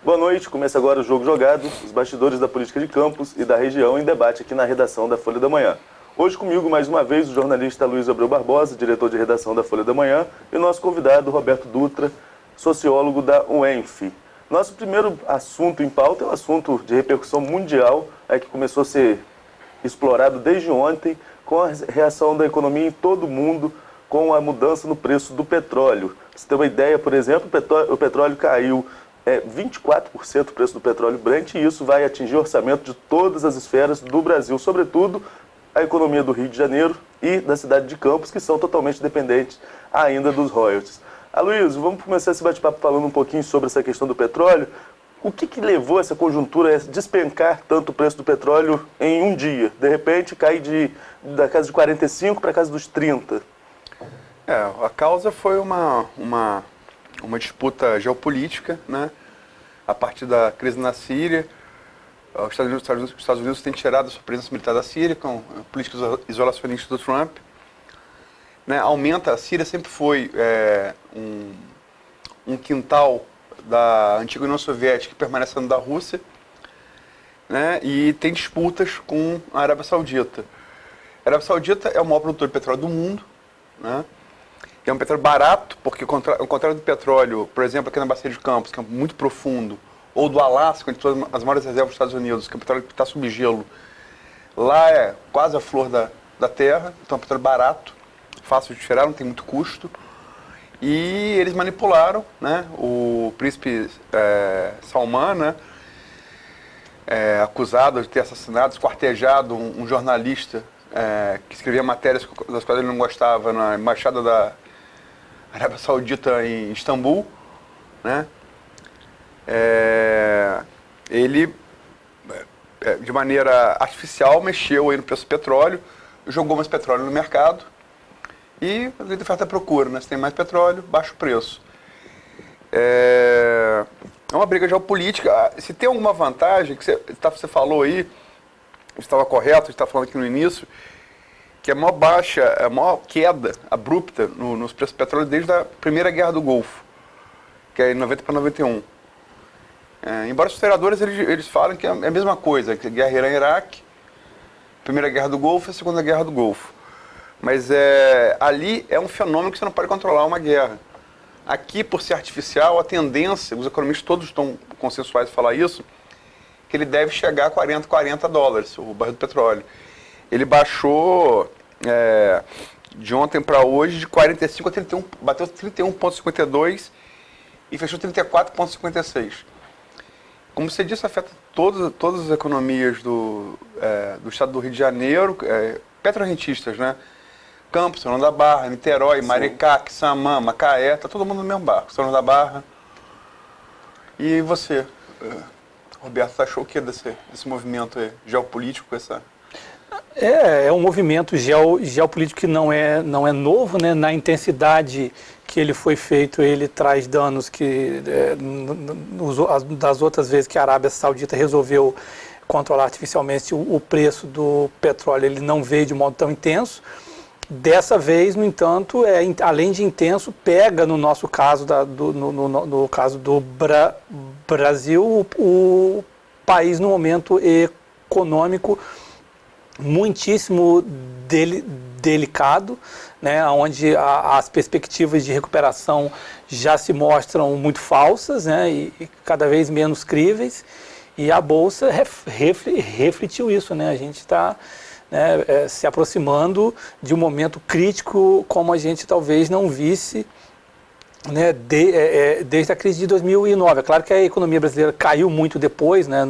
Boa noite, começa agora o Jogo Jogado, os bastidores da política de Campos e da região em debate aqui na redação da Folha da Manhã. Hoje comigo, mais uma vez, o jornalista Luiz Abreu Barbosa, diretor de redação da Folha da Manhã, e o nosso convidado, Roberto Dutra, sociólogo da UENF. Nosso primeiro assunto em pauta é um assunto de repercussão mundial, que começou a ser explorado desde ontem, com a reação da economia em todo o mundo, com a mudança no preço do petróleo. Pra você ter uma ideia, por exemplo, o petróleo caiu 24% o preço do petróleo Brent, e isso vai atingir o orçamento de todas as esferas do Brasil, sobretudo a economia do Rio de Janeiro e da cidade de Campos, que são totalmente dependentes ainda dos royalties. Aloysio, vamos começar esse bate-papo falando um pouquinho sobre essa questão do petróleo. O que levou essa conjuntura a despencar tanto o preço do petróleo em um dia? De repente, cai da casa de 45 para a casa dos 30. A causa foi uma disputa geopolítica, né? A partir da crise na Síria. Os Estados Unidos têm tirado a sua presença militar da Síria com a política isolacionista do Trump. Né? A Síria sempre foi um quintal da antiga União Soviética que permanece dentro da Rússia, né? E tem disputas com a Arábia Saudita. A Arábia Saudita é o maior produtor de petróleo do mundo, né? É um petróleo barato, porque ao contrário do petróleo, por exemplo, aqui na Bacia de Campos, que é muito profundo, ou do Alasca, onde todas as maiores reservas dos Estados Unidos, que é um petróleo que está sob gelo, lá é quase a flor da terra, então é um petróleo barato, fácil de tirar, não tem muito custo. E eles manipularam, né, o príncipe Salman, né, acusado de ter assassinado, esquartejado um jornalista que escrevia matérias das quais ele não gostava na embaixada da Arábia Saudita em Istambul, né? Ele, de maneira artificial, mexeu aí no preço do petróleo, jogou mais petróleo no mercado e a lei de oferta e procura, né? Se tem mais petróleo, baixa o preço. É uma briga geopolítica. Se tem alguma vantagem, que você falou aí, estava correto, estava falando aqui no início, que a maior queda abrupta nos preços do petróleo desde a Primeira Guerra do Golfo, que é em 90 para 91. Embora os historiadores eles falem que é a mesma coisa, que a guerra Irã-Iraque, Primeira Guerra do Golfo e a Segunda Guerra do Golfo. Mas ali é um fenômeno que você não pode controlar uma guerra. Aqui, por ser artificial, a tendência, os economistas todos estão consensuais em falar isso, que ele deve chegar a $40 o barril do petróleo. Ele baixou de ontem para hoje de 45 a 31, bateu 31,52 e fechou 34,56. Como você disse, afeta todas as economias do estado do Rio de Janeiro, petrorrentistas, né? Campos, São João da Barra, Niterói, Maricá, Quissamã, Macaé, tá todo mundo no mesmo barco, São João da Barra. E você, Roberto, achou o que desse movimento geopolítico? É um movimento geopolítico que não é novo, né? Na intensidade que ele foi feito, ele traz danos que das outras vezes que a Arábia Saudita resolveu controlar artificialmente o preço do petróleo, ele não veio de modo tão intenso. Dessa vez, no entanto, além de intenso, pega no nosso caso, no caso do Brasil, o país no momento econômico muitíssimo delicado, né, onde as perspectivas de recuperação já se mostram muito falsas, né, e cada vez menos críveis, e a Bolsa refletiu isso, né, a gente está se aproximando de um momento crítico como a gente talvez não visse, né, desde a crise de 2009. É claro que a economia brasileira caiu muito depois, né,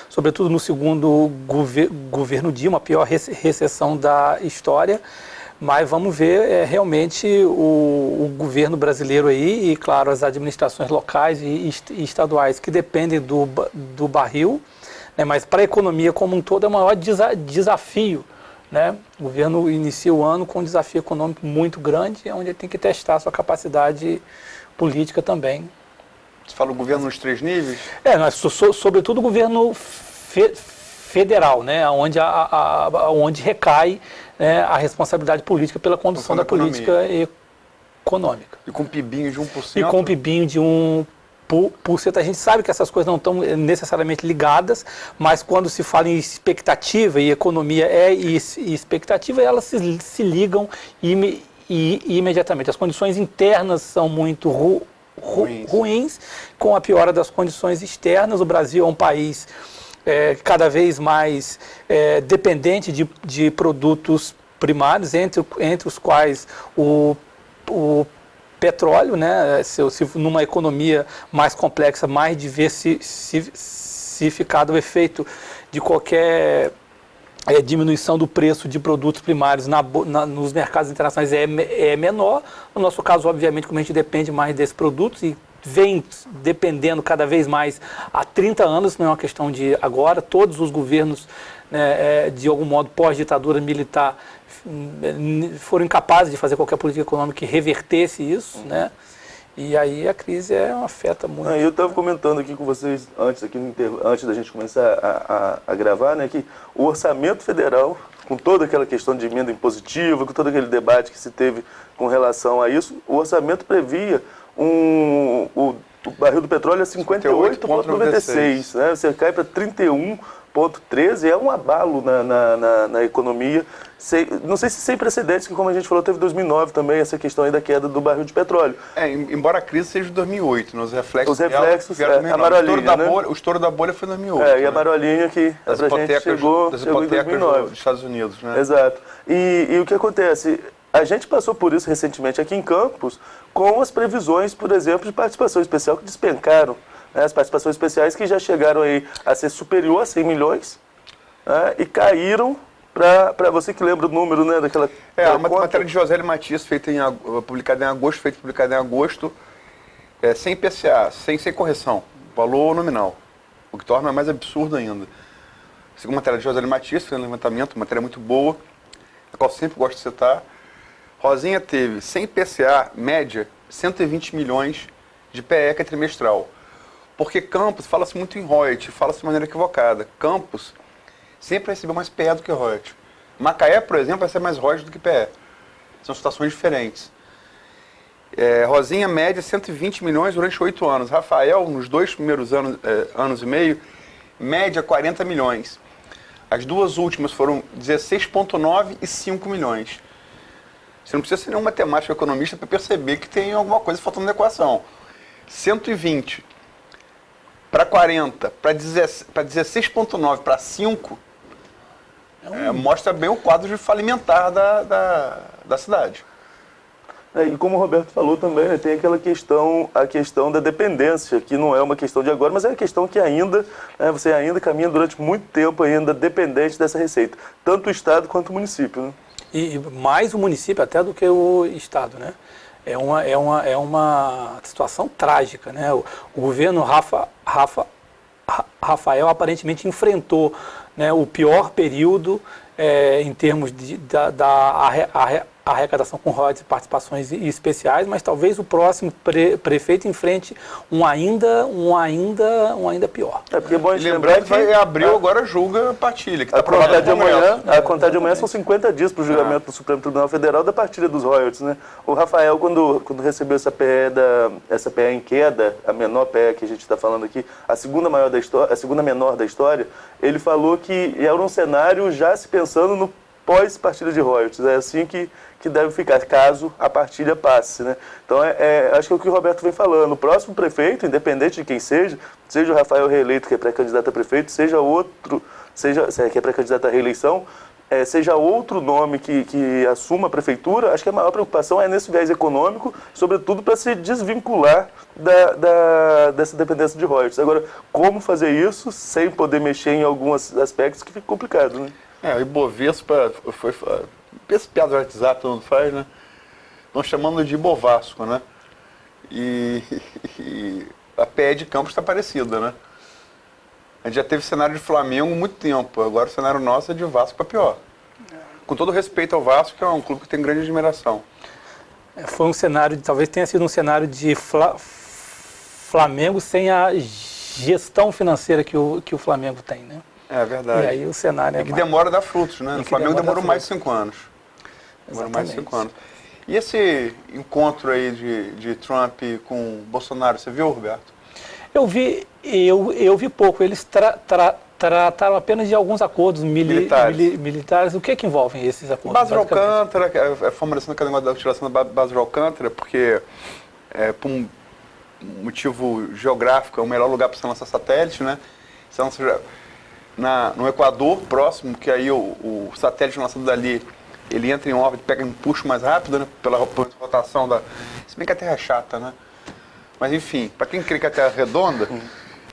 sobretudo no segundo governo Dilma, a pior recessão da história, mas vamos ver realmente o governo brasileiro aí e, claro, as administrações locais e estaduais que dependem do barril, né, mas para a economia como um todo é o maior desafio. Né? O governo inicia o ano com um desafio econômico muito grande, onde ele tem que testar a sua capacidade política também. Você fala o governo nos 3 níveis? Sobretudo o governo federal, né? Onde recai, né, a responsabilidade política pela condução da política econômica. E com PIBinho de 1%? E com PIBinho de A gente sabe que essas coisas não estão necessariamente ligadas, mas quando se fala em expectativa, e economia e expectativa, elas se ligam imediatamente. As condições internas são muito ruins, com a piora das condições externas. O Brasil é um país cada vez mais dependente de produtos primários, entre os quais o petróleo, né? Se numa economia mais complexa, mais diversificada, o efeito de qualquer diminuição do preço de produtos primários nos mercados internacionais é menor. No nosso caso, obviamente, como a gente depende mais desses produtos e vem dependendo cada vez mais há 30 anos, não é uma questão de agora, todos os governos, né, de algum modo, pós-ditadura militar, foram incapazes de fazer qualquer política econômica que revertesse isso, né? E aí a crise afeta muito. Eu estava comentando aqui com vocês antes da gente começar a gravar, né, que o orçamento federal, com toda aquela questão de emenda impositiva, com todo aquele debate que se teve com relação a isso, o orçamento previa o barril do petróleo a 58,96, né? Você cai para 31,13, é um abalo na economia. Não sei se sem precedentes, que como a gente falou, teve 2009 também, essa questão aí da queda do barril de petróleo. Embora a crise seja de 20ita, os reflexos a marolinha, o estouro da bolha foi em 2008. E a marolinha que pra gente chegou em 2009. Dos Estados Unidos, né? Exato. E o que acontece? A gente passou por isso recentemente aqui em Campos, com as previsões, por exemplo, de participação especial que despencaram. Né? As participações especiais que já chegaram aí a ser superior a 100 milhões, né? E caíram para você que lembra o número, né, daquela... Uma matéria de José L. Matias, publicada em agosto, sem IPCA, sem correção, valor nominal, o que torna mais absurdo ainda. Segundo a matéria de José L. Matias, fez um levantamento, uma matéria muito boa, a qual sempre gosto de citar. Rosinha teve, sem IPCA, média, 120 milhões de PECA trimestral. Porque Campos, fala-se muito em royalties, fala-se de maneira equivocada. Campos sempre recebeu mais PE do que royalties. Macaé, por exemplo, recebe mais royalties do que PE. São situações diferentes. Rosinha, média, 120 milhões durante 8 anos. Rafael, nos 2 primeiros anos e meio, média, 40 milhões. As duas últimas foram 16,9 e 5 milhões. Você não precisa ser nenhum matemático ou economista para perceber que tem alguma coisa faltando na equação. 120 para 40, para 16,9 para 5, mostra bem o quadro de falimentar da cidade. E como o Roberto falou também, né, tem aquela questão, a questão da dependência, que não é uma questão de agora, mas é uma questão que ainda, você ainda caminha durante muito tempo ainda dependente dessa receita, tanto o Estado quanto o município, né? E mais o município até do que o Estado, né? É uma situação trágica, né? O governo Rafael aparentemente enfrentou, né, o pior período em termos da arrecadação com royalties e participações especiais, mas talvez o próximo prefeito enfrente um ainda pior. Porque é bom a gente lembrar que abril agora julga partilha, que está aprovada de amanhã. A contar de amanhã são 50 dias para o julgamento do Supremo Tribunal Federal da partilha dos royalties, né? O Rafael, quando recebeu essa PE em queda, a menor PE que a gente está falando aqui, a segunda menor da história, ele falou que era um cenário já se pensando no pós-partilha de royalties. É assim que deve ficar, caso a partilha passe, né? Então, acho que é o que o Roberto vem falando. O próximo prefeito, independente de quem seja o Rafael reeleito, que é pré-candidato a prefeito, seja que é pré-candidato à reeleição, seja outro nome que assuma a prefeitura, acho que a maior preocupação é nesse viés econômico, sobretudo para se desvincular dessa dependência de royalties. Agora, como fazer isso sem poder mexer em alguns aspectos que fica complicado, né? O Ibovespa foi... Esse piada do WhatsApp todo mundo faz, né? Estão chamando de Ibovasco, né? E a PE de Campos está parecida, né? A gente já teve cenário de Flamengo há muito tempo, agora o cenário nosso é de Vasco para pior. Com todo respeito ao Vasco, que é um clube que tem grande admiração. Foi um cenário, talvez tenha sido um cenário de Flamengo sem a gestão financeira que o Flamengo tem, né? É verdade. E aí o cenário que demora a dar frutos, né? O Flamengo demorou mais de 5 anos. Demorou mais de 5 anos. E esse encontro aí de Trump com Bolsonaro, você viu, Roberto? Eu vi pouco. Eles trataram apenas de alguns acordos militares. O que é que envolvem esses acordos? Base de Alcântara, a formulação daquele negócio da utilização da base de Alcântara, porque por um motivo geográfico é o melhor lugar para você lançar satélite, né? Você lança no Equador, próximo, que aí o satélite lançado dali, ele entra em órbita, pega um puxo mais rápido, né? Pela rotação da... Se bem que a Terra é chata, né? Mas enfim, para quem crê que a Terra é redonda,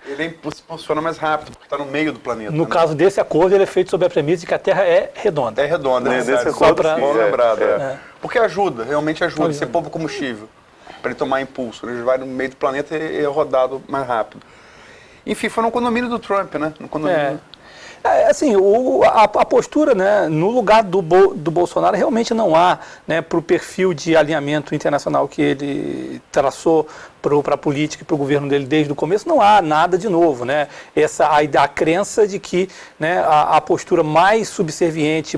ele funciona mais rápido, porque está no meio do planeta. No caso desse acordo, ele é feito sob a premissa de que a Terra é redonda. É redonda, né? Desse acordo, Bom lembrado. É. Porque ajuda, realmente ajuda. Você poupa combustível para ele tomar impulso. Ele vai no meio do planeta e é rodado mais rápido. Enfim, foi no condomínio do Trump, né? No condomínio. Assim, a postura, né, no lugar do Bolsonaro realmente não há, né, para o perfil de alinhamento internacional que ele traçou para a política e para o governo dele desde o começo, não há nada de novo, né? A crença de que, né, a postura mais subserviente,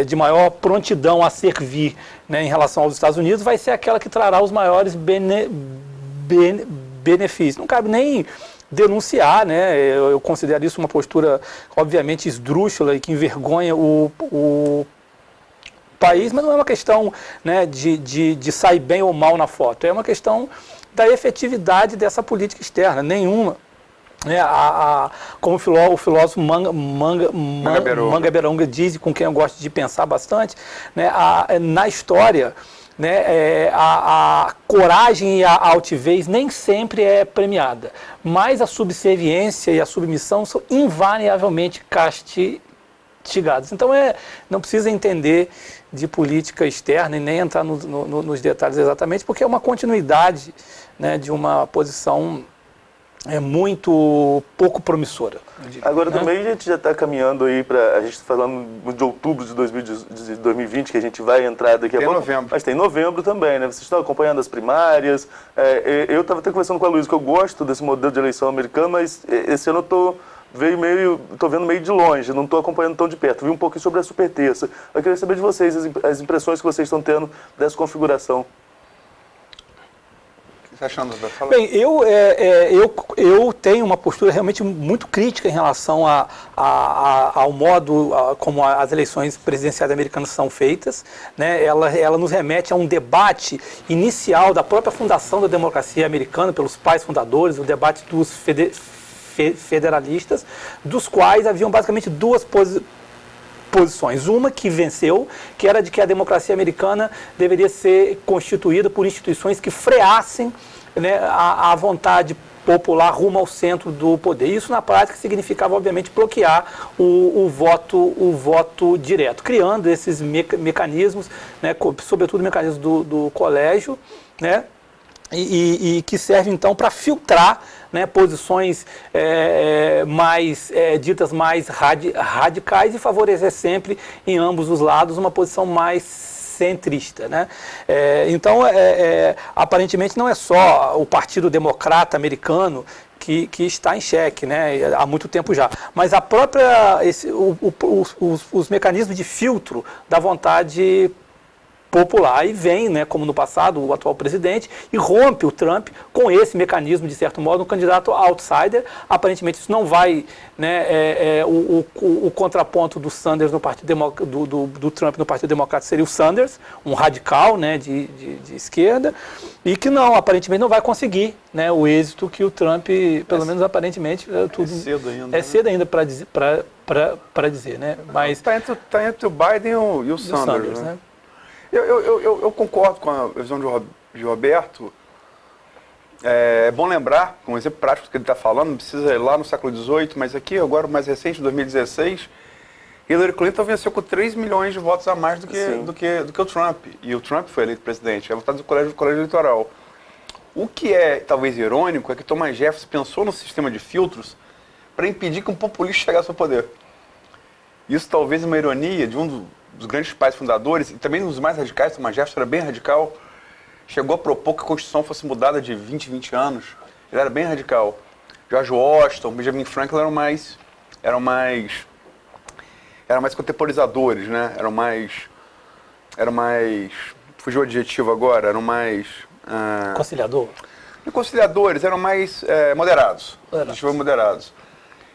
de maior prontidão a servir, né, em relação aos Estados Unidos vai ser aquela que trará os maiores benefícios. Não cabe nem denunciar, né? Eu considero isso uma postura obviamente esdrúxula e que envergonha o país, mas não é uma questão, né, de sair bem ou mal na foto, é uma questão da efetividade dessa política externa, nenhuma. Como o filósofo Mangabeira diz, com quem eu gosto de pensar bastante, né, na história, né, a coragem e a altivez nem sempre é premiada, mas a subserviência e a submissão são invariavelmente castigadas. Então não precisa entender de política externa e nem entrar nos detalhes exatamente, porque é uma continuidade, né, de uma posição muito pouco promissora. Agora também a gente já está caminhando aí para, a gente está falando de outubro de 2020, que a gente vai entrar daqui a pouco. Novembro. Mas tem novembro também, né? Vocês estão acompanhando as primárias. Eu estava até conversando com a Luísa que eu gosto desse modelo de eleição americano, mas esse ano eu estou vendo meio de longe, não estou acompanhando tão de perto. Vi um pouquinho sobre a superterça. Eu queria saber de vocês as impressões que vocês estão tendo dessa configuração. O que você está achando, Zé? Fala. Bem, eu tenho uma postura realmente muito crítica em relação ao modo como as eleições presidenciais americanas são feitas, né? Ela nos remete a um debate inicial da própria fundação da democracia americana pelos pais fundadores, o debate dos federalistas, dos quais haviam basicamente duas posições. Uma que venceu, que era de que a democracia americana deveria ser constituída por instituições que freassem, né, a vontade popular rumo ao centro do poder. Isso, na prática, significava, obviamente, bloquear o voto direto, criando esses mecanismos, né, sobretudo mecanismos do colégio, né, e que serve, então, para filtrar, né, posições ditas mais radicais e favorecer sempre, em ambos os lados, uma posição mais centrista, né? Então, aparentemente, não é só o Partido Democrata americano que está em xeque, né, há muito tempo já, mas a própria, os mecanismos de filtro da vontade popular, e vem, né, como no passado, o atual presidente, e rompe o Trump com esse mecanismo, de certo modo, um candidato outsider. Aparentemente isso não vai, né, o contraponto do Sanders no Partido do Trump no Partido Democrata seria o Sanders, um radical, né, de esquerda, e que aparentemente não vai conseguir, né, o êxito que o Trump, pelo menos aparentemente, tudo cedo ainda, cedo ainda para dizer, né, mas está entre o Biden e o Sanders, né? Eu concordo com a visão de Roberto. É bom lembrar, com um exemplo prático que ele está falando, não precisa ir lá no século XVIII, mas aqui, agora o mais recente, 2016, Hillary Clinton venceu com 3 milhões de votos a mais do que o Trump. E o Trump foi eleito presidente, é votado do colégio eleitoral. O que é talvez irônico é que Thomas Jefferson pensou no sistema de filtros para impedir que um populista chegasse ao poder. Isso talvez é uma ironia de um dos grandes pais fundadores, e também um dos mais radicais. Thomas Jefferson era bem radical, chegou a propor que a Constituição fosse mudada de 20 em 20 anos, ele era bem radical. George Washington, Benjamin Franklin eram mais contemporizadores, né? Eram mais, fugiu o adjetivo agora, eram mais... conciliador? e conciliadores, eram mais moderados. Moderados. Moderados.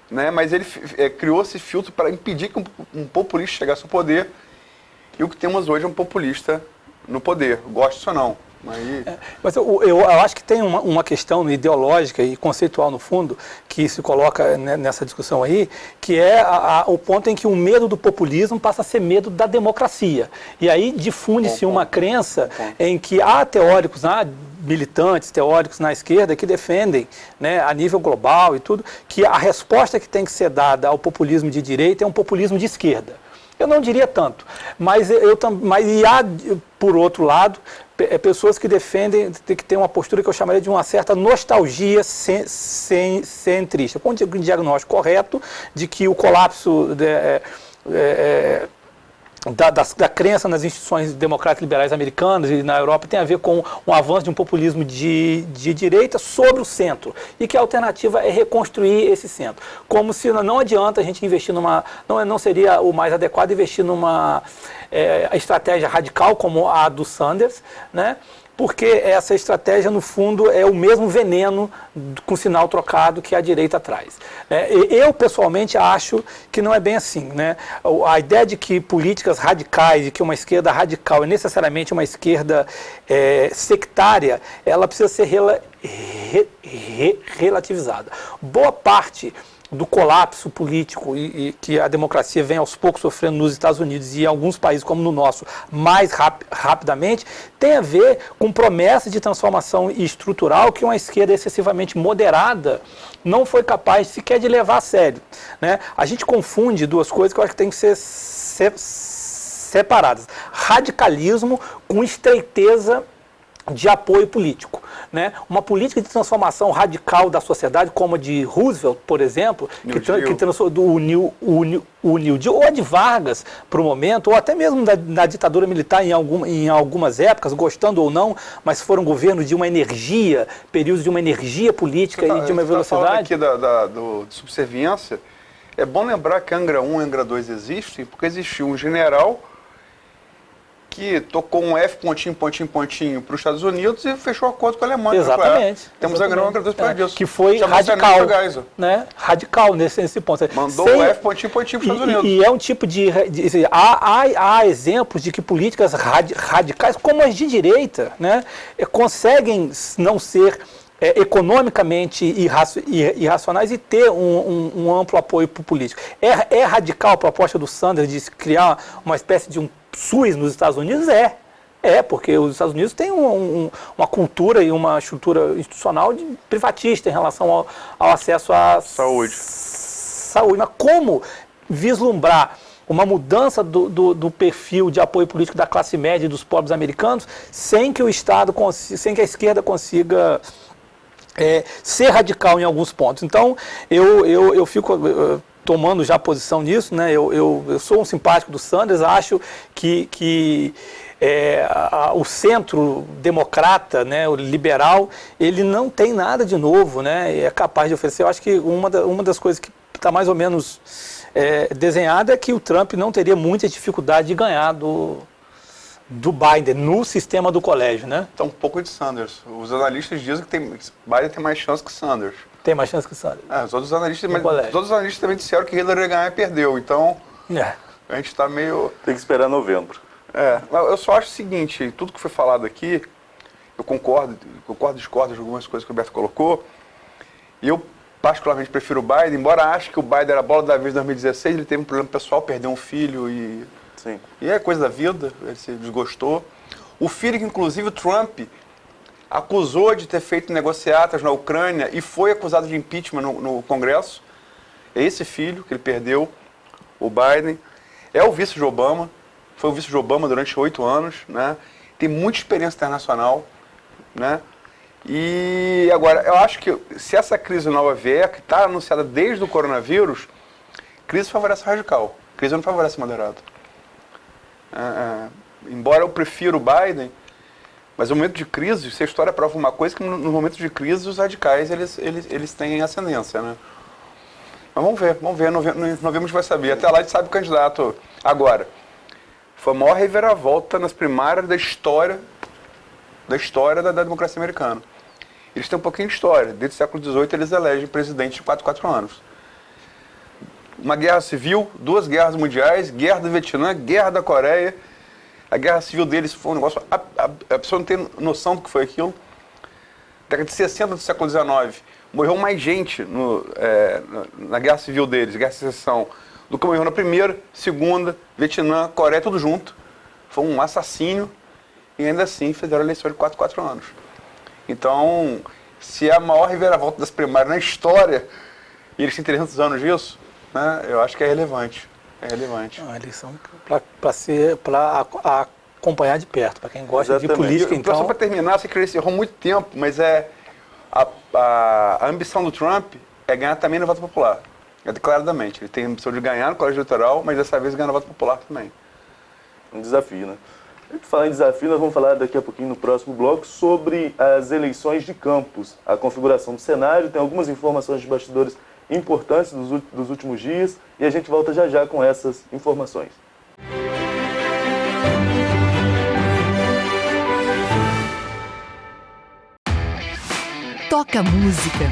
Né? Mas ele criou esse filtro para impedir que um populista chegasse ao poder. E o que temos hoje é um populista no poder, gosto disso ou não. Mas eu acho que tem uma questão ideológica e conceitual no fundo que se coloca nessa discussão aí, que é o ponto em que o medo do populismo passa a ser medo da democracia. E aí difunde-se uma crença em que há teóricos, militantes, teóricos na esquerda que defendem, né, a nível global e tudo, que a resposta que tem que ser dada ao populismo de direita é um populismo de esquerda. Eu não diria tanto, mas há, por outro lado, pessoas que defendem que tem uma postura que eu chamaria de uma certa nostalgia centrista, com um diagnóstico correto de que o colapso da crença nas instituições democráticas liberais americanas e na Europa tem a ver com um avanço de um populismo de direita sobre o centro e que a alternativa é reconstruir esse centro. Como se não adianta a gente investir não seria o mais adequado investir numa estratégia radical como a do Sanders, né? Porque essa estratégia, no fundo, é o mesmo veneno com sinal trocado que a direita traz. Eu, pessoalmente, acho que não é bem assim. Né? A ideia de que políticas radicais, de que uma esquerda radical é necessariamente uma esquerda sectária, ela precisa ser relativizada. Boa parte do colapso político e que a democracia vem aos poucos sofrendo nos Estados Unidos e em alguns países como no nosso mais rapidamente, tem a ver com promessas de transformação estrutural que uma esquerda excessivamente moderada não foi capaz sequer de levar a sério. Né? A gente confunde duas coisas que eu acho que tem que ser separadas. Radicalismo com estreiteza de apoio político. Né? Uma política de transformação radical da sociedade, como a de Roosevelt, por exemplo, que transformou o New Deal, ou a de Vargas, para o momento, ou até mesmo da ditadura militar em algumas épocas, gostando ou não, mas foram governos de uma energia, períodos de uma energia política e de uma velocidade. Você está falando aqui de subserviência. É bom lembrar que Angra 1 e Angra 2 existem, porque existiu um general que tocou um F pontinho para os Estados Unidos e fechou acordo com a Alemanha. Exatamente. Temos Angra 1 e Angra 2 por disso. Que foi radical, né? Radical nesse ponto. Mandou o F pontinho para os Estados Unidos. E é um tipo há exemplos de que políticas radicais, como as de direita, né, conseguem não ser economicamente irracionais e ter um amplo apoio político. É radical a proposta do Sanders de criar uma espécie de um SUS nos Estados Unidos? Porque os Estados Unidos têm uma cultura e uma estrutura institucional privatista em relação ao acesso à saúde. Mas como vislumbrar uma mudança do perfil de apoio político da classe média e dos pobres americanos sem que o Estado sem que a esquerda consiga ser radical em alguns pontos? Então, eu fico tomando já posição nisso, né? Eu sou um simpático do Sanders, acho que o centro democrata, né, o liberal, ele não tem nada de novo, né? É capaz de oferecer. Eu acho que uma das coisas que está mais ou menos desenhada é que o Trump não teria muita dificuldade de ganhar do Biden no sistema do colégio, né? Então, um pouco de Sanders. Os analistas dizem que Biden tem mais chance que Sanders. Tem mais chance que Sanders. Os outros analistas, todos os analistas também disseram que Hillary ia ganhar e perdeu. Então, a gente está meio... Tem que esperar novembro. Eu só acho o seguinte, tudo que foi falado aqui, eu concordo e discordo de algumas coisas que o Roberto colocou, e eu particularmente prefiro o Biden, embora ache que o Biden era a bola da vez em 2016, ele teve um problema pessoal, perdeu um filho e... Sim. E é coisa da vida, ele se desgostou. O filho que, inclusive, o Trump acusou de ter feito negociatas na Ucrânia e foi acusado de impeachment no Congresso. É esse filho que ele perdeu, o Biden. É o vice de Obama, foi o vice de Obama durante 8 anos, né? Tem muita experiência internacional, né? E agora, eu acho que se essa crise nova vier, que está anunciada desde o coronavírus, crise favorece radical, crise não favorece moderado. Embora eu prefira o Biden, mas no momento de crise, se a história prova uma coisa, que no momento de crise os radicais eles têm ascendência, né? Mas vamos ver, novembro vai saber. Até lá a gente sabe o candidato. Agora, foi a maior reviravolta nas primárias da história da democracia americana. eles têm um pouquinho de história. Desde o século XVIII eles elegem presidente de 4 anos. Uma guerra civil, 2 guerras mundiais, guerra do Vietnã, guerra da Coreia. A guerra civil deles foi um negócio... A pessoa não tem noção do que foi aquilo. Década de 60 do século XIX, morreu mais gente na guerra civil deles, guerra de secessão, do que morreu na primeira, segunda, Vietnã, Coreia, tudo junto. Foi um assassínio e ainda assim fizeram a eleição de 4 anos. Então, se é a maior reviravolta das primárias na história, e eles têm 300 anos disso, né, eu acho que é relevante. É relevante. A eleição para acompanhar de perto, para quem gosta de política, então... Só para terminar, sei que ele encerrou muito tempo, mas a ambição do Trump é ganhar também no voto popular. É declaradamente. Ele tem a ambição de ganhar no colégio eleitoral, mas dessa vez ganhar no voto popular também. Um desafio, né? A gente falar em desafio, nós vamos falar daqui a pouquinho no próximo bloco sobre as eleições de campus, a configuração do cenário, tem algumas informações de bastidores importantes dos últimos dias e a gente volta já já com essas informações. Toca música,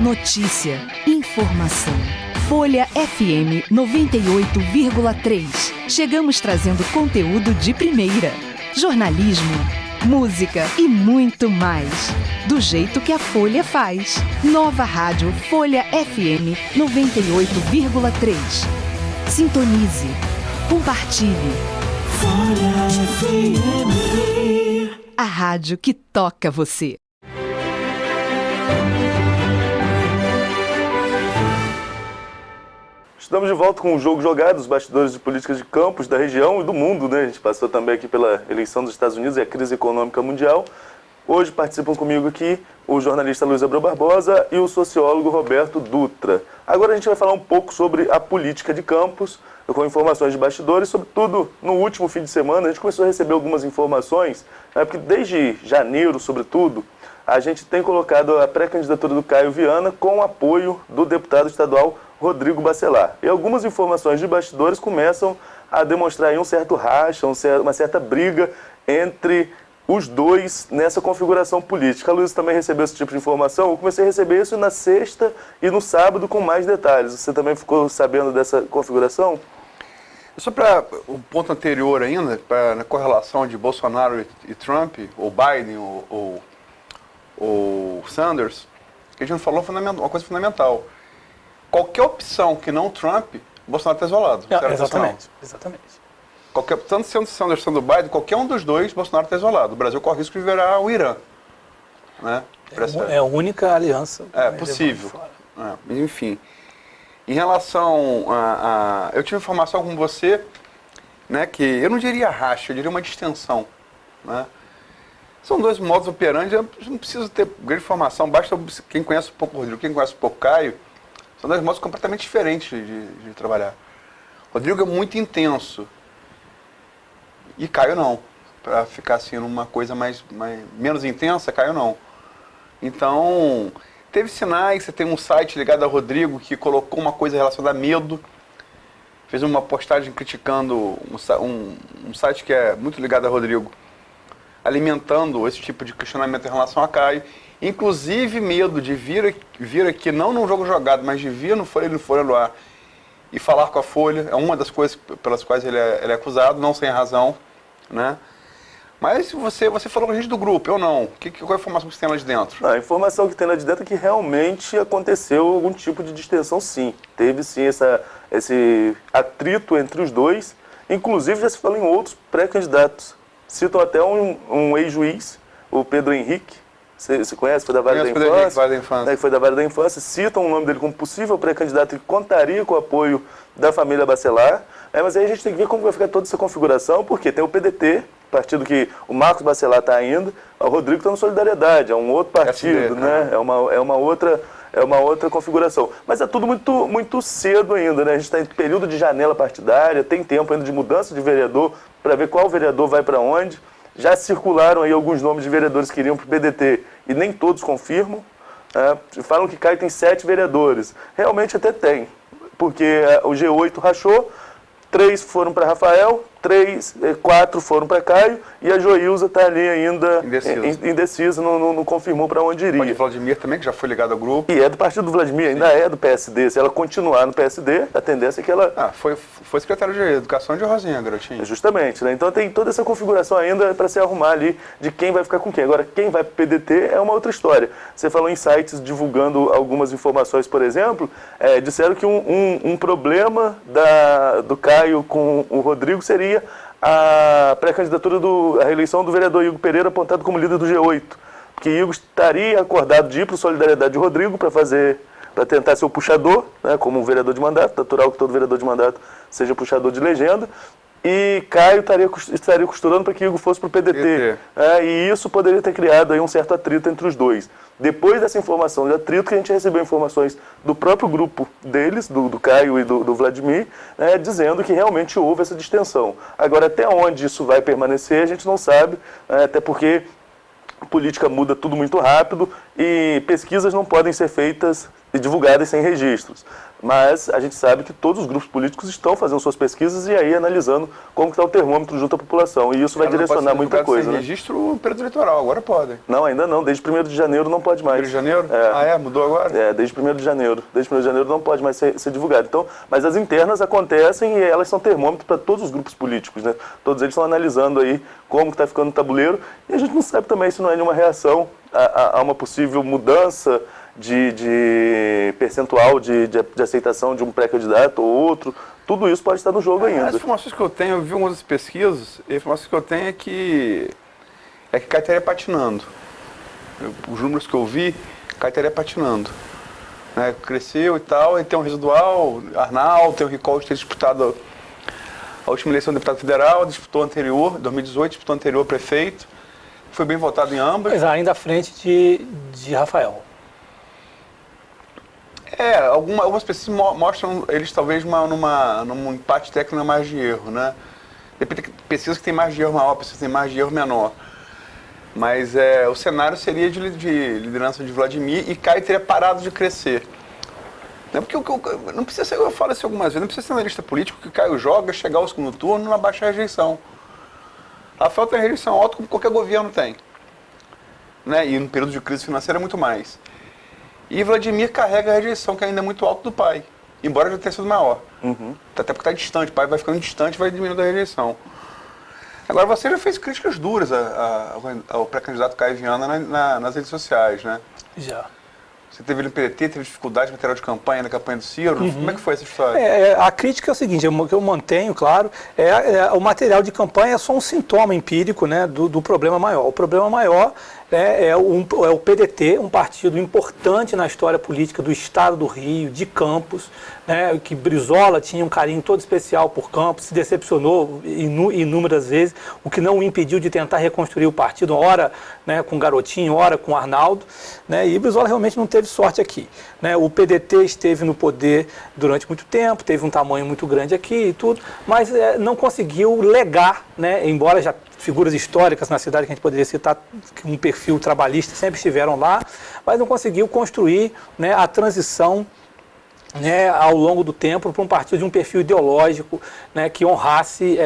notícia, informação. Folha FM 98,3. Chegamos trazendo conteúdo de primeira. Jornalismo, música e muito mais. Do jeito que a Folha faz. Nova rádio Folha FM 98,3. Sintonize. Compartilhe. Folha FM. A rádio que toca você. Estamos de volta com o Jogo Jogado, os bastidores de políticas de campos da região e do mundo, né? A gente passou também aqui pela eleição dos Estados Unidos e a crise econômica mundial. Hoje participam comigo aqui o jornalista Luiz Abreu Barbosa e o sociólogo Roberto Dutra. Agora a gente vai falar um pouco sobre a política de campos, com informações de bastidores, sobretudo no último fim de semana. A gente começou a receber algumas informações, né? Porque desde janeiro, sobretudo, a gente tem colocado a pré-candidatura do Caio Viana com o apoio do deputado estadual Rodrigo Bacelar. E algumas informações de bastidores começam a demonstrar aí um certo racha, uma certa briga entre os dois nessa configuração política. A Luiz também recebeu esse tipo de informação. Eu comecei a receber isso na sexta e no sábado com mais detalhes. Você também ficou sabendo dessa configuração? Só para o ponto anterior ainda, na correlação de Bolsonaro e Trump, ou Biden, ou Sanders, que a gente falou uma coisa fundamental. Qualquer opção que não Trump, Bolsonaro está isolado. Exatamente. Tanto sendo Sanders, sendo Biden, qualquer um dos dois, Bolsonaro está isolado. O Brasil corre risco de virar o Irã. Né? É a única aliança. Possível. Enfim. Em relação eu tive informação com você, né, que eu não diria racha, eu diria uma distensão. Né? São dois modos operantes, eu não preciso ter grande informação, basta quem conhece um pouco o Rodrigo, quem conhece um pouco o Caio, são dois modos completamente diferentes de trabalhar. Rodrigo é muito intenso e Caio não. Para ficar assim numa coisa menos intensa, Caio não. Então, teve sinais, você tem um site ligado a Rodrigo que colocou uma coisa relacionada a medo, fez uma postagem criticando um site que é muito ligado a Rodrigo, alimentando esse tipo de questionamento em relação a Caio. Inclusive medo de vir aqui, não num jogo jogado, mas de vir no Folha no Ar e falar com a Folha. É uma das coisas pelas quais ele é acusado, não sem razão. Né? Mas você falou com a gente do grupo, eu não. Qual é a informação que você tem lá de dentro? Não, a informação que tem lá de dentro é que realmente aconteceu algum tipo de distensão, sim. Teve, sim, esse atrito entre os dois. Inclusive, já se falou em outros pré-candidatos. Citam até um ex-juiz, o Pedro Henrique. Você conhece? Foi da Vara da Infância. Foi da Vara da Infância. Citam o nome dele como possível pré-candidato que contaria com o apoio da família Bacelar. Mas aí a gente tem que ver como vai ficar toda essa configuração, porque tem o PDT, partido que o Marcos Bacelar está indo, o Rodrigo está no Solidariedade, é um outro partido, né? É uma outra configuração. Mas é tudo muito, muito cedo ainda, né? A gente está em período de janela partidária, tem tempo ainda de mudança de vereador, para ver qual vereador vai para onde. Já circularam aí alguns nomes de vereadores que iriam para o PDT e nem todos confirmam. Falam que Caio tem 7 vereadores. Realmente até tem, porque o G8 rachou, 3 foram para Rafael, 4 foram para Caio e a Joilza está ali ainda indecisa, não confirmou para onde iria. O Vladimir também, que já foi ligado ao grupo. E é do partido do Vladimir, ainda é do PSD. Se ela continuar no PSD, a tendência é que ela... Foi secretário de Educação de Rosinha, garotinho. Justamente, né? Então tem toda essa configuração ainda para se arrumar ali de quem vai ficar com quem. Agora, quem vai para o PDT é uma outra história. Você falou em sites divulgando algumas informações, por exemplo, disseram que um problema do Caio com o Rodrigo seria a pré-candidatura à reeleição do vereador Igor Pereira, apontado como líder do G8. Porque Igor estaria acordado de ir para o Solidariedade de Rodrigo para tentar ser o puxador, né, como um vereador de mandato, natural que todo vereador de mandato seja puxador de legenda, e Caio estaria costurando para que Igor fosse para o PDT. E isso poderia ter criado aí um certo atrito entre os dois. Depois dessa informação de atrito, que a gente recebeu informações do próprio grupo deles, do Caio e do Vladimir, dizendo que realmente houve essa distensão. Agora, até onde isso vai permanecer, a gente não sabe, até porque política muda tudo muito rápido e pesquisas não podem ser feitas e divulgadas sem registros. Mas a gente sabe que todos os grupos políticos estão fazendo suas pesquisas e aí analisando como está o termômetro junto à população. E isso vai direcionar muita coisa. Sem registro no período eleitoral, agora pode. Não, ainda não. Desde 1º de janeiro não pode mais. 1º de janeiro? Mudou agora? Desde 1º de janeiro. Desde 1º de janeiro não pode mais ser divulgado. Então, mas as internas acontecem e elas são termômetro para todos os grupos políticos, né? Todos eles estão analisando aí como está ficando o tabuleiro e a gente não sabe também se não é nenhuma reação a uma possível mudança de percentual de aceitação de um pré-candidato ou outro. Tudo isso pode estar no jogo ainda. As informações que eu tenho, eu vi algumas pesquisas, a informação que eu tenho é que Caio estaria patinando. Os números que eu vi, Caio estaria patinando. Né? Cresceu e tal, e tem um residual, Arnaldo, tem o recall de ter disputado a última eleição de deputado federal, disputou anterior, 2018, disputou anterior prefeito, foi bem votado em ambas. Mas ainda à frente de Rafael. Algumas pesquisas mostram eles talvez num empate técnico na margem de erro, né? Depende de pesquisas que tem margem de erro maior, pesquisas que tem margem de erro menor. Mas o cenário seria de liderança de Vladimir e Caio teria parado de crescer. Não, porque não precisa ser, eu falo isso algumas vezes, não precisa ser analista político que Caio joga, chegar ao segundo turno e não baixa a rejeição. Rafael tem rejeição alta como qualquer governo tem. Né? E no período de crise financeira muito mais. E Vladimir carrega a rejeição, que ainda é muito alta do pai, embora já tenha sido maior. Até porque está distante, o pai vai ficando distante e vai diminuindo a rejeição. Agora, você já fez críticas duras ao pré-candidato Caio Viana nas redes sociais, né? Já. Você teve no PDT, teve dificuldade de material de campanha na campanha do Ciro. Como é que foi essa história? A crítica é o seguinte, que eu mantenho, claro, o material de campanha é só um sintoma empírico, né, do problema maior. O problema maior é o PDT, um partido importante na história política do estado do Rio, de Campos, né, que Brizola tinha um carinho todo especial por Campos, se decepcionou inúmeras vezes, o que não o impediu de tentar reconstruir o partido, ora, né, com Garotinho, ora com Arnaldo, né, e Brizola realmente não teve sorte aqui. Né, o PDT esteve no poder durante muito tempo, teve um tamanho muito grande aqui e tudo, mas não conseguiu legar, né, embora já figuras históricas na cidade que a gente poderia citar, um perfil trabalhista, sempre estiveram lá, mas não conseguiu construir, né, a transição, né, ao longo do tempo para um partido de um perfil ideológico, né, que honrasse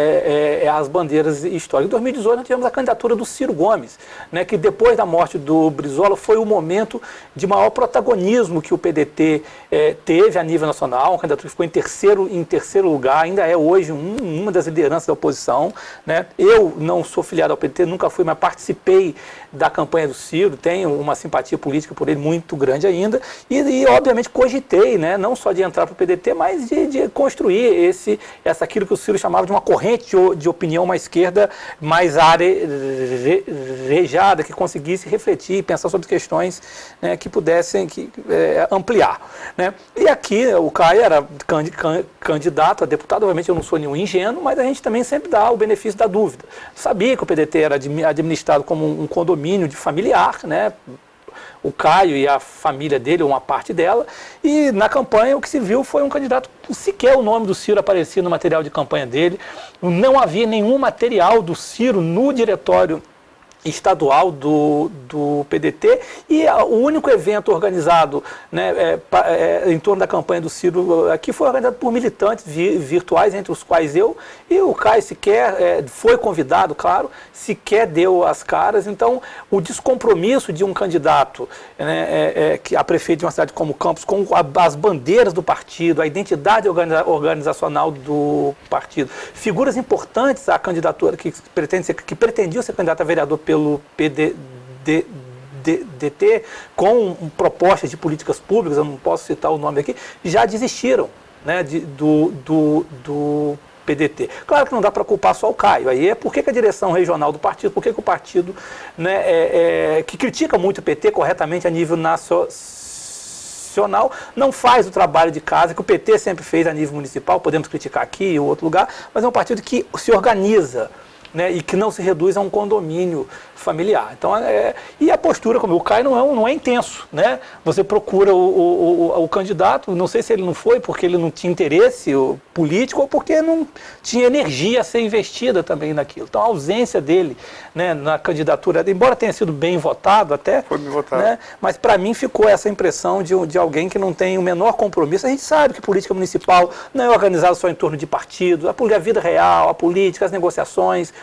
as bandeiras históricas. Em 2018 nós tivemos a candidatura do Ciro Gomes, né, que depois da morte do Brizola foi o momento de maior protagonismo que o PDT teve a nível nacional, uma candidatura que ficou em terceiro lugar, ainda é hoje uma das lideranças da oposição. Né. Eu não sou filiado ao PDT, nunca fui, mas participei da campanha do Ciro, tenho uma simpatia política por ele muito grande ainda, e obviamente cogitei, né, não só de entrar para o PDT, mas de construir aquilo que o Ciro chamava de uma corrente de opinião mais esquerda, mais arejada, que conseguisse refletir e pensar sobre questões, né, que pudessem ampliar. Né? E aqui o Caio era candidato a deputado, obviamente eu não sou nenhum ingênuo, mas a gente também sempre dá o benefício da dúvida. Sabia que o PDT era administrado como um condomínio de familiar, né? O Caio e a família dele, ou uma parte dela, e na campanha o que se viu foi um candidato, sequer o nome do Ciro aparecia no material de campanha dele, não havia nenhum material do Ciro no diretório estadual do PDT, e o único evento organizado, né, em torno da campanha do Ciro aqui foi organizado por militantes virtuais, entre os quais eu, e o Caio sequer foi convidado, claro, sequer deu as caras. Então o descompromisso de um candidato, né, a prefeito de uma cidade como Campos, com as bandeiras do partido, a identidade organizacional do partido, figuras importantes à candidatura que pretendiam ser candidato a vereador pelo PDT, com propostas de políticas públicas, eu não posso citar o nome aqui, já desistiram, né, do PDT. Claro que não dá para culpar só o Caio, aí é porque que a direção regional do partido, porque que o partido, né, que critica muito o PT corretamente a nível nacional, não faz o trabalho de casa que o PT sempre fez a nível municipal, podemos criticar aqui ou outro lugar, mas é um partido que se organiza, né, e que não se reduz a um condomínio familiar. Então, e a postura, como o Caio, não é intenso, né? Você procura o candidato, não sei se ele não foi porque ele não tinha interesse político ou porque não tinha energia a ser investida também naquilo. Então, a ausência dele, né, na candidatura, embora tenha sido bem votado até, foi bem votado, né, mas para mim ficou essa impressão de alguém que não tem o menor compromisso. A gente sabe que política municipal não é organizada só em torno de partidos, a vida real, a política, as negociações,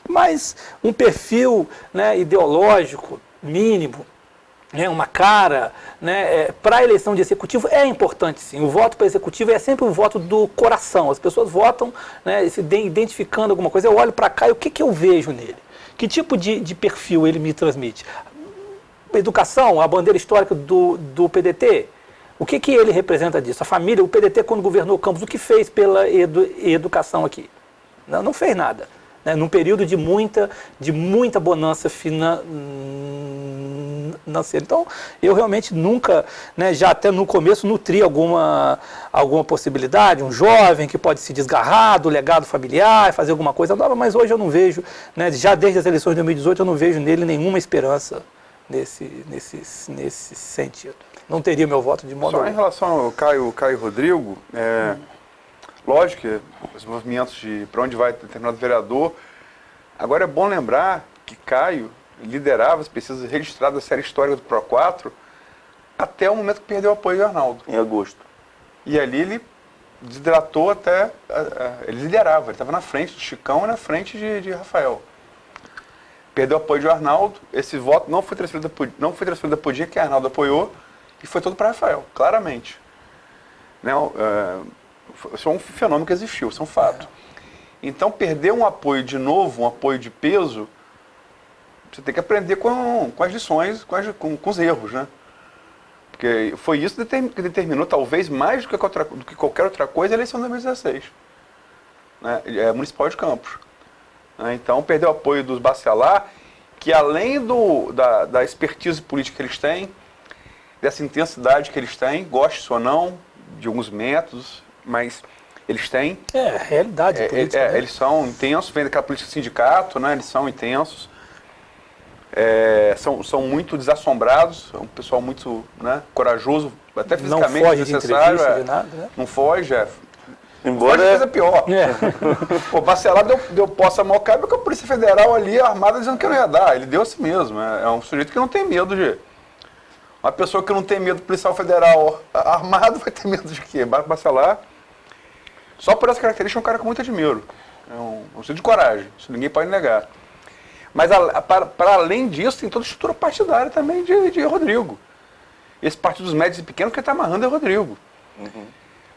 mas um perfil, né, ideológico mínimo, né, uma cara, né, para a eleição de executivo é importante, sim. O voto para executivo é sempre um voto do coração. As pessoas votam, né, se identificando alguma coisa. Eu olho para cá e o que eu vejo nele? Que tipo de perfil ele me transmite? Educação, a bandeira histórica do PDT? O que ele representa disso? A família, o PDT, quando governou Campos, o que fez pela educação aqui? Não fez nada. Num período de muita bonança financeira. Então, eu realmente nunca, né, já até no começo, nutri alguma possibilidade, um jovem que pode se desgarrar do legado familiar, fazer alguma coisa nova, mas hoje eu não vejo, né, já desde as eleições de 2018, eu não vejo nele nenhuma esperança nesse sentido. Não teria meu voto de modo algum. Só em relação ao Caio e Rodrigo, lógico que os movimentos de para onde vai determinado vereador. Agora é bom lembrar que Caio liderava as pesquisas registradas da série histórica do Pro 4 até o momento que perdeu o apoio do Arnaldo. Em agosto. E ali ele desidratou até. Ele liderava, ele estava na frente do Chicão e na frente de Rafael. Perdeu o apoio de Arnaldo, esse voto não foi transferido da Podia, que Arnaldo apoiou, e foi todo para Rafael, claramente. Isso é um fenômeno que existiu, isso é um fato. Então, perder um apoio de novo, um apoio de peso, você tem que aprender com as lições, com os erros, né? Porque foi isso que determinou, talvez mais do que qualquer outra coisa, a eleição de 2016, né? Municipal de Campos. Então, perder o apoio dos Bacelar, que além da expertise política que eles têm, dessa intensidade que eles têm, goste ou não, de alguns métodos, mas eles têm. Realidade política. Né? Eles são intensos, vem daquela política de sindicato, né? Eles são intensos, são muito desassombrados, é um pessoal muito, né, corajoso, até fisicamente não foge necessário. De nada, né? Não foge, Embora foge coisa pior. O Bacelar deu posse a Mocabe com a Polícia Federal ali armada dizendo que não ia dar. Ele deu a si mesmo. É um sujeito que não tem medo de. Uma pessoa que não tem medo do policial federal armado vai ter medo de quê? Bacelar, só por essa característica, é um cara que eu muito admiro. É um sujeito de coragem, isso ninguém pode negar. Mas, para além disso, tem toda a estrutura partidária também de Rodrigo. Esse partido dos médios e pequenos que ele está amarrando é Rodrigo.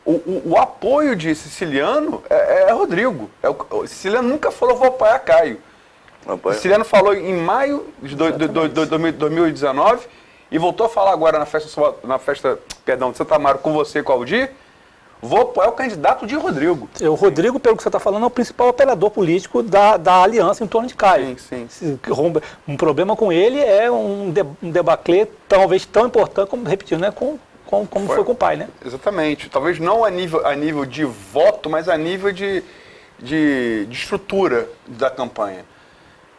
O apoio de Siciliano é Rodrigo. O Siciliano nunca falou, vou apoiar Caio. O Siciliano falou em maio de 2019 e voltou a falar agora na festa de Santa Amaro com você e com o Aldir, vou apoiar o candidato de Rodrigo. O Rodrigo, pelo que você está falando, é o principal operador político da aliança em torno de Caio. Sim. Um problema com ele é um debacle talvez tão importante, como repetindo, né, como foi com o pai, né? Exatamente. Talvez não a nível de voto, mas a nível de estrutura da campanha,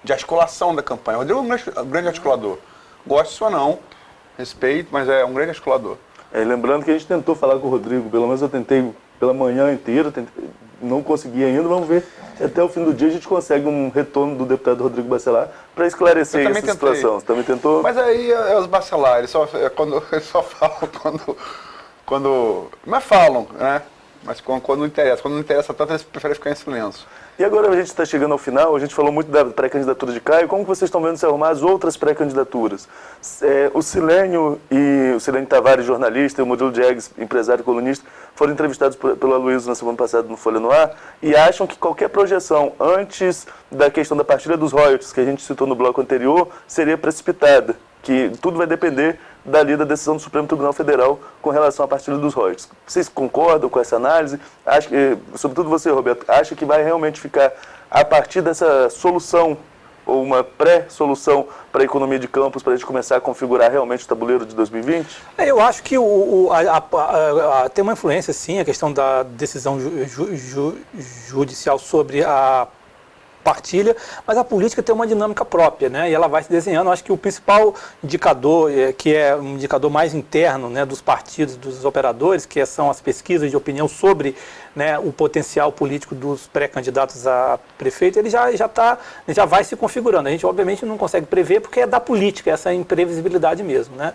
de articulação da campanha. O Rodrigo é um grande articulador. Gosto ou não, respeito, mas é um grande articulador. Lembrando que a gente tentou falar com o Rodrigo, pelo menos eu tentei pela manhã inteira, não consegui ainda, vamos ver Até o fim do dia a gente consegue um retorno do deputado Rodrigo Bacelar para esclarecer essa situação. Você também tentou? Mas aí os Bacelar, eles só falam quando... Mas falam, né? Mas quando não interessa. Quando não interessa tanto, eles preferem ficar em silêncio. E agora a gente está chegando ao final, a gente falou muito da pré-candidatura de Caio. Como que vocês estão vendo se arrumar as outras pré-candidaturas? O Silênio Tavares, jornalista, e o Murilo Diegues, empresário e colunista, foram entrevistados pelo Aloysio na semana passada no Folha no Ar e acham que qualquer projeção antes da questão da partilha dos royalties, que a gente citou no bloco anterior, seria precipitada, que tudo vai depender da decisão do Supremo Tribunal Federal com relação à partilha dos royalties. Vocês concordam com essa análise? Sobretudo você, Roberto, acha que vai realmente ficar a partir dessa solução ou uma pré-solução para a economia de campos para a gente começar a configurar realmente o tabuleiro de 2020? Eu acho que tem uma influência, sim, a questão da decisão judicial sobre a partilha, mas a política tem uma dinâmica própria, né? E ela vai se desenhando. Eu acho que o principal indicador, que é um indicador mais interno, né, dos partidos, dos operadores, que são as pesquisas de opinião sobre, né, o potencial político dos pré-candidatos a prefeito, ele já vai se configurando. A gente, obviamente, não consegue prever porque é da política, essa imprevisibilidade mesmo, né?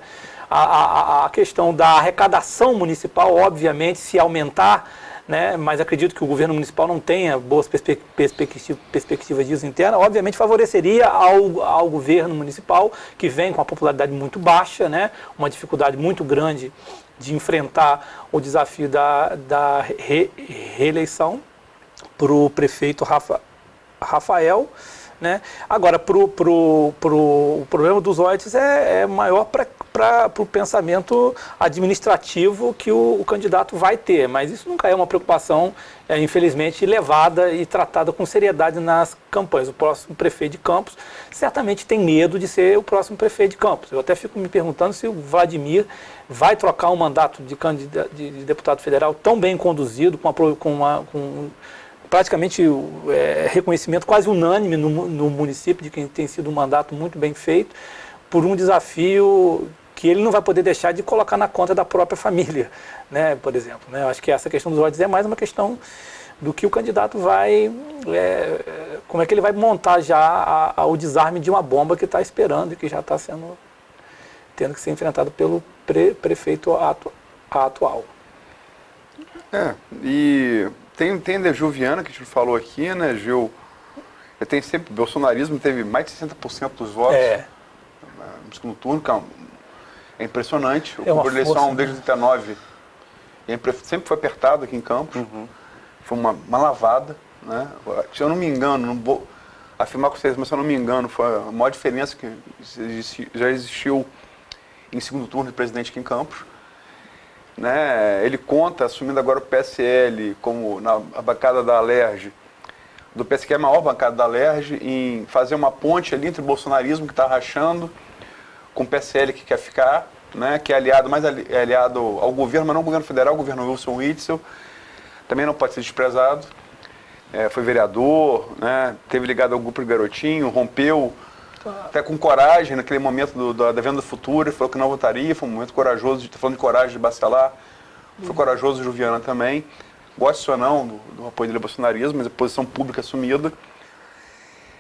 A questão da arrecadação municipal, obviamente, se aumentar, né, mas acredito que o governo municipal não tenha boas perspectivas disso interna, obviamente favoreceria ao governo municipal, que vem com a popularidade muito baixa, né, uma dificuldade muito grande de enfrentar o desafio da reeleição para o prefeito Rafael. Né? Agora, o problema dos royalties é maior para o pensamento administrativo que o candidato vai ter, mas isso nunca é uma preocupação, infelizmente, levada e tratada com seriedade nas campanhas. O próximo prefeito de Campos certamente tem medo de ser o próximo prefeito de Campos. Eu até fico me perguntando se o Vladimir vai trocar um mandato de deputado federal tão bem conduzido, com praticamente reconhecimento quase unânime no município de que tem sido um mandato muito bem feito, por um desafio que ele não vai poder deixar de colocar na conta da própria família, né, por exemplo. Né? Eu acho que essa questão dos royalties é mais uma questão do que o candidato vai, como é que ele vai montar já o desarme de uma bomba que está esperando e que já está tendo que ser enfrentado pelo prefeito atual. E tem a Gil Viana, que a gente falou aqui, né, Gil? Tem sempre, o bolsonarismo teve mais de 60% dos votos no segundo turno, que é impressionante. A eleição desde 89 sempre foi apertado aqui em Campos. Foi uma lavada, né? Se eu não me engano, não vou afirmar com vocês, mas se eu não me engano, foi a maior diferença que já existiu em segundo turno de presidente aqui em Campos. Né? Ele conta, assumindo agora o PSL como a bancada da Alerj, do PSL, que é a maior bancada da Alerj, em fazer uma ponte ali entre o bolsonarismo, que está rachando, com o PSL, que quer ficar, né? Que é aliado ao governo, mas não ao governo federal, o governo Wilson Witzel, também não pode ser desprezado. Foi vereador, né? Teve ligado ao grupo de Garotinho, rompeu até com coragem naquele momento da venda futura, falou que não votaria, foi um momento corajoso, falando de coragem de Bacelar, foi corajoso o Juviana também. Gosto ou não do apoio dele ao bolsonarismo, mas a posição pública assumida.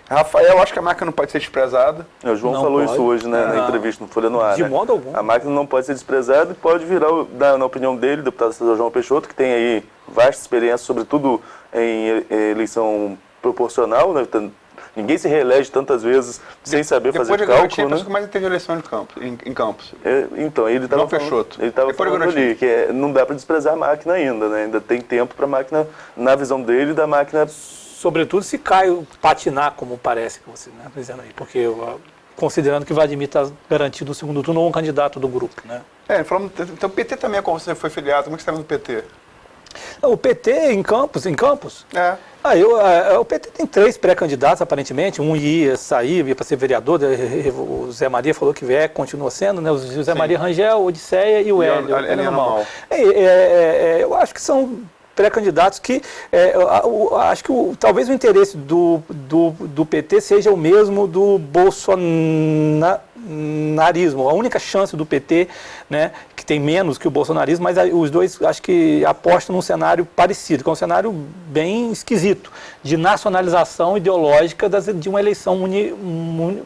Rafael, acho que a máquina não pode ser desprezada. O João falou isso hoje, né, na entrevista no Folha no Ar. De modo algum. A máquina não pode ser desprezada e pode virar, na opinião dele, o deputado estadual João Peixoto, que tem aí vasta experiência, sobretudo em eleição proporcional, né? Ninguém se reelege tantas vezes sem saber fazer cálculo, né? Depois que mais teve eleição em Campos. Então, ele estava falando ali que não dá para desprezar a máquina ainda, né? Ainda tem tempo para a máquina, na visão dele, da máquina... Sobretudo se Caio patinar, como parece que você está dizendo aí, porque considerando que Vladimir está garantido no segundo turno ou um candidato do grupo, né? Então o PT também, como você foi filiado, como é que você está vendo o PT? O PT em Campos? O PT tem 3 pré-candidatos, aparentemente. Um ia para ser vereador, o Zé Maria falou que continua sendo, né? O Zé Maria Rangel, o Odisseia e o Hélio. Eu acho que são pré-candidatos que, acho que talvez o interesse do PT seja o mesmo do bolsonarismo. A única chance do PT, né, que tem menos que o bolsonarismo, mas os dois acho que apostam num cenário parecido, que é um cenário bem esquisito, de nacionalização ideológica de uma eleição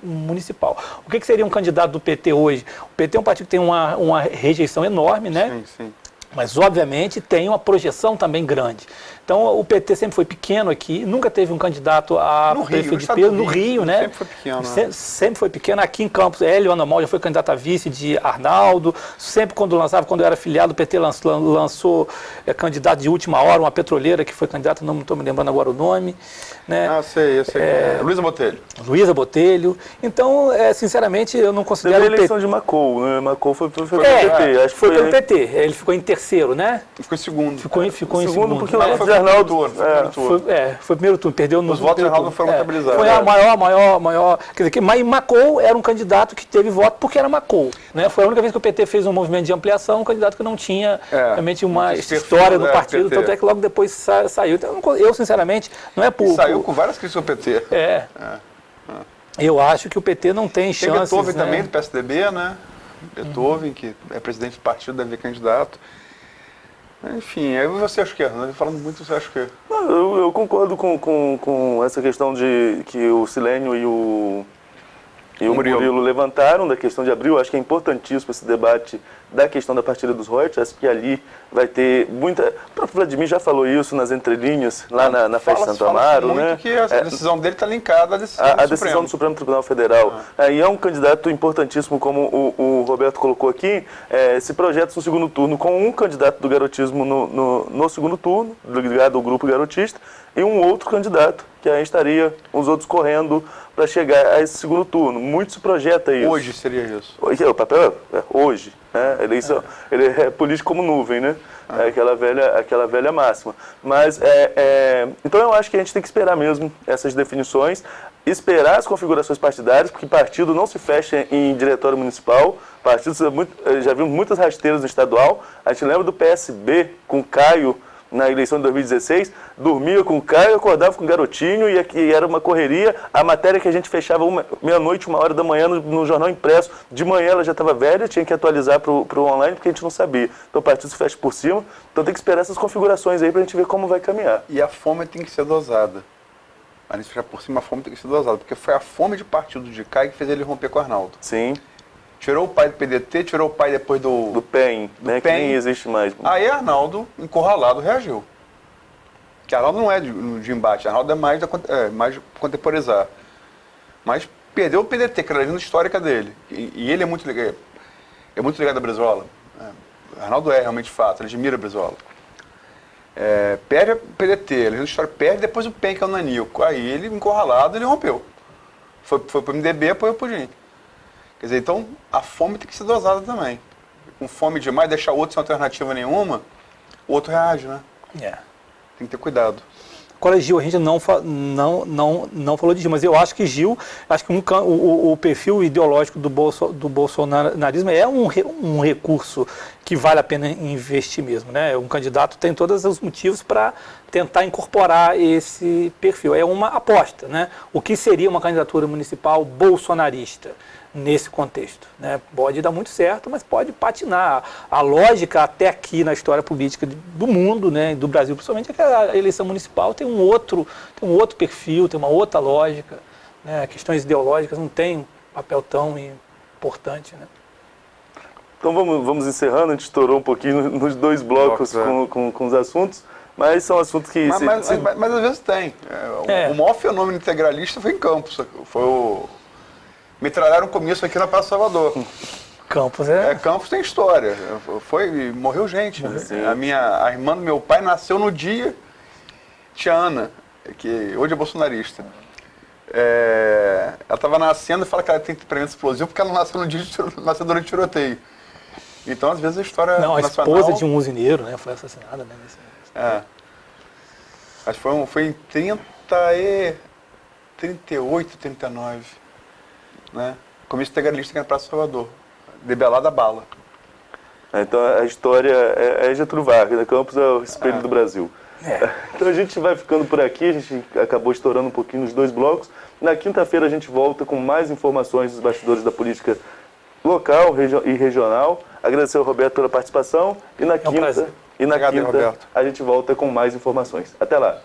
municipal. O que seria um candidato do PT hoje? O PT é um partido que tem uma rejeição enorme, né? Sim, sim. Mas, obviamente, tem uma projeção também grande. Então, o PT sempre foi pequeno aqui, nunca teve um candidato a prefeito de peso no Rio, né? Sempre foi pequeno. Né? Sempre foi pequeno. Aqui em Campos, Hélio Anamal já foi candidato a vice de Arnaldo. Sempre quando eu era filiado, o PT lançou candidato de última hora, uma petroleira que foi candidata, não estou me lembrando agora o nome. Né? Eu sei. Luísa Botelho. Luísa Botelho. Então, sinceramente, eu não considero... Teve a eleição de Macou, né? Macou foi pelo PT. Acho que foi pelo PT. Ele ficou em terceiro, né? Ficou em segundo. Ficou em segundo. Porque o voto de Arnaldo... Foi primeiro turno, perdeu no... Os votos de Arnaldo não foram contabilizados. Foi a maior... Quer dizer, mas Macou era um candidato que teve voto porque era Macou. Né? Foi a única vez que o PT fez um movimento de ampliação, um candidato que não tinha realmente uma história do partido, tanto é que logo depois saiu. Então, eu, sinceramente, não é por... Saiu com várias críticas do PT. Eu acho que o PT não tem chance. Tem Beethoven também, do PSDB, né? Beethoven, que é presidente do partido, deve ser candidato. Enfim, aí você acha o quê? Falando muito, você acha o quê? Eu concordo com essa questão de que o Silênio e o Murilo levantaram da questão de abril. Acho que é importantíssimo esse debate da questão da partilha dos royalties. Acho que ali vai ter muita... O próprio Vladimir já falou isso nas entrelinhas, lá na festa de Santo Amaro, né? Que a decisão dele está linkada à decisão do Supremo Tribunal Federal. E é um candidato importantíssimo, como o Roberto colocou aqui, se projeta no segundo turno com um candidato do garotismo no segundo turno, ligado ao grupo garotista, e um outro candidato, que aí estaria os outros correndo para chegar a esse segundo turno. Muito se projeta isso. Hoje seria isso? O papel é hoje. Né? Eleição, ele é político como nuvem, né? Aquela velha máxima. Mas, então eu acho que a gente tem que esperar mesmo essas definições, esperar as configurações partidárias, porque partido não se fecha em diretório municipal. Partido, já vimos muitas rasteiras no estadual. A gente lembra do PSB com Caio, na eleição de 2016, dormia com o Caio, acordava com o garotinho e era uma correria. A matéria que a gente fechava meia-noite, 1h da manhã no jornal impresso, de manhã ela já estava velha, tinha que atualizar para o online porque a gente não sabia. Então o partido se fecha por cima, então tem que esperar essas configurações aí para a gente ver como vai caminhar. E a fome tem que ser dosada. A gente fechar por cima, a fome tem que ser dosada, porque foi a fome de partido de Caio que fez ele romper com o Arnaldo. Sim. Tirou o pai do PDT, tirou o pai depois do PEN, né, que nem existe mais. Aí Arnaldo, encurralado, reagiu. Que Arnaldo não é de embate, Arnaldo é mais de contemporizar. Mas perdeu o PDT, que era a agenda histórica dele. E ele é muito ligado a Brizola. Arnaldo é realmente fato, ele admira Brizola. Perde o PDT, a agenda histórica perde, depois o PEN, que é o Nanico. Aí ele, encurralado, ele rompeu. Foi pro MDB, apoiou o Pudim. Quer dizer, então a fome tem que ser dosada também. Com fome demais, deixar o outro sem alternativa nenhuma, o outro reage, né? Tem que ter cuidado. Agora, Gil, a gente não falou de Gil, mas eu acho que Gil, o perfil ideológico do bolsonarismo é um recurso que vale a pena investir mesmo, né? Um candidato tem todos os motivos para tentar incorporar esse perfil. É uma aposta, né? O que seria uma candidatura municipal bolsonarista nesse contexto, né? Pode dar muito certo, mas pode patinar. A lógica até aqui na história política do mundo, né, do Brasil principalmente, é que a eleição municipal tem um outro perfil, tem uma outra lógica, né? Questões ideológicas não têm um papel tão importante, né? Então vamos encerrando, a gente estourou um pouquinho nos dois blocos com os assuntos, mas são assuntos que... Mas às vezes tem. O maior fenômeno integralista foi em Campos, foi o... Metralharam um comício aqui na Praça Salvador. Campos Campos tem história. Morreu gente. A irmã do meu pai nasceu no dia, tia Ana, que hoje é bolsonarista. Ela estava nascendo e fala que ela tem temperamento explosivo porque ela nasceu nasceu durante o tiroteio. Então, às vezes, a história nacional... a esposa de um usineiro, né, foi assassinada, né? Acho que foi em 38, 39. Né? Comício integralista aqui na Praça Salvador, debelada bala. Então a história é Getúlio Vargas, né? Campos é o espelho do Brasil. Então a gente vai ficando por aqui, a gente acabou estourando um pouquinho nos dois blocos. Na quinta-feira a gente volta com mais informações dos bastidores da política local e regional. Agradecer ao Roberto pela participação e na prazer. quinta Obrigado, Roberto. a gente volta com mais informações. Até lá.